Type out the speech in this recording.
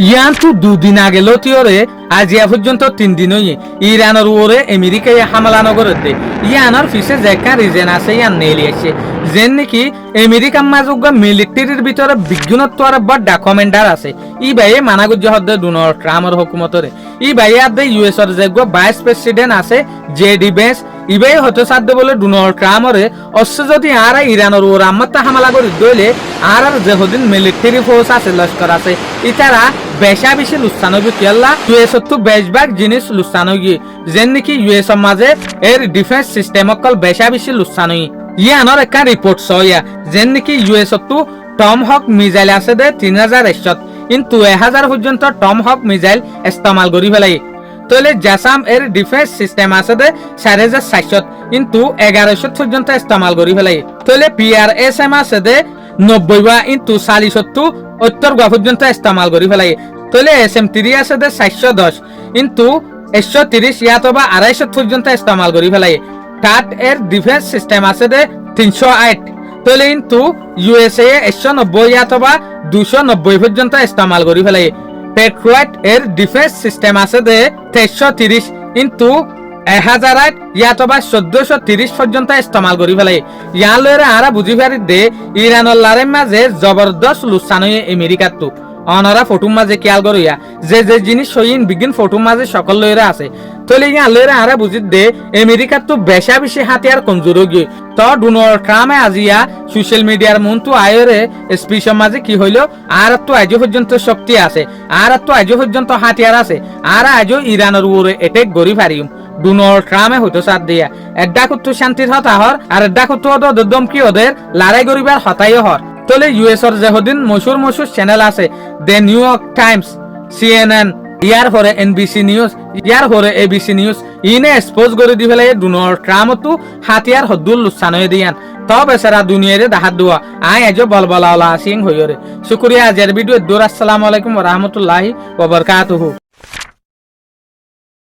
ইয়ান তো দুদিন আগে লতিওরে আজিয়া পর্যন্ত 3 দিন হই ইরানের ওরে আমেরিকায় হামলা নগরের দে ইয়ানোর ফিসে যেকা রিজন আছে ইয়ান নেলিয়েছে যেন নাকি আমেরিকান মাজুগ মিলিটারির ভিতরে বিজ্ঞানত্ব আর বড় কমান্ডার আছে ই বাইয়ে মানাগুজ হদ্দে ডোনাল্ড ট্রাম্পের হুকুমতরে ই বাইয়ে আদে ইউএস এর যেগ ভাইস প্রেসিডেন্ট আছে জেডি বেন্স ইবাই হতে সাধ্য বলে ডোনাল্ড ট্রাম্পরে অবশ্য যদি আর ইরানের ওর আম্মাত্তা হামলা করে দইলে আর যেহদিন মিলিটারি ফোর্স আছে লস্কর আছে ইতারা বেশা বেশি লুসানবি কেল্লা ইউএস তো বেশভাগ জিনিস লুসানগি যেন নাকি ইউএস এর মাঝে এর ডিফেন্স সিস্টেম অকল বেশা বেশি লুসানই ইয়ানোর একটা রিপোর্ট সয়া যেন নাকি ইউএস তো টম হক মিসাইল আছে দে 3100 কিন্তু 1000 পর্যন্ত টম হক মিসাইল ইস্তেমাল করি ফেলাই তাহলে জাসাম এর ডিফেন্স সিস্টেম আছে দে 4700 কিন্তু 1100 পর্যন্ত ইস্তেমাল করি ফেলাই তাহলে পিআরএসএম আছে দে 90 বা কিন্তু 40 উত্তর গা পর্যন্ত ইস্তেমাল করি ফেলাই তাহলে SM3 আছে দে 410 কিন্তু 130 ইয়াত বা 250 পর্যন্ত ইস্তেমাল করি ফেলাই টাট এর ডিফেন্স সিস্টেম আছে দে 308 তাহলে কিন্তু ইউএসএ 190 ইয়াত বা 290 পর্যন্ত ইস্তেমাল করি ফেলাই পেট্রিয়ট এর ডিফেন্স সিস্টেম আছে দে 330 কিন্তু 1008 ইয়াত বা 1430 পর্যন্ত ইস্তেমাল করি ফেলাই ইয়ান লয়রে আরা বুঝি পারি দে ইরানের লারে মাঝে জবরদস্ত লুসানই আমেরিকার তো অনারা ফটোর মাঝে খেয়াল করিয়া যে যে জিনিস সইন বিজ্ঞান ফটোর মাঝে সকল লয়রে আছে তলে ইয়ান লয়রে আরা বুঝি দে আমেরিকার তো বেশা বেশি হাতিয়ার কমজোর গিয়ে তো ডোনাল্ড ট্রাম্পে আজিয়া সোশ্যাল মিডিয়ার মন তো আয়রে স্পিচের মাঝে কি হইলো আর তো আজ পর্যন্ত শক্তি আছে আর তো আজ পর্যন্ত হাতিয়ার আছে আর আজও ইরানের উপরে এটেক গরি পারিম ডোনাল্ড ট্রাম্পে হইতো সাথ দিয়া এডা কুত্তু শান্তির হতা হর আর এডা কুত্তু ওদের দমকি ওদের লড়াই করিবার হতাইও হর তলে ইউএস এর যেদিন মশুর চ্যানেল আছে the new York Times CNN ইয়ার পরে NBC নিউজ ইয়ার পরে ABC নিউজ ইনে এক্সপোজ করে দি ফেলে ডোনাল্ড ট্রাম্প তো হাতিয়ার হদ্দুল লুসানয়ে দিয়ান তো বেচারা দুনিয়ারে দাহাত দুয়া আই আজও বলবলা আসিং হইরে শুকরিয়া আজের ভিডিও দূর আসসালামু আলাইকুম ওয়া রাহমাতুল্লাহি ওয়া বারাকাতুহু।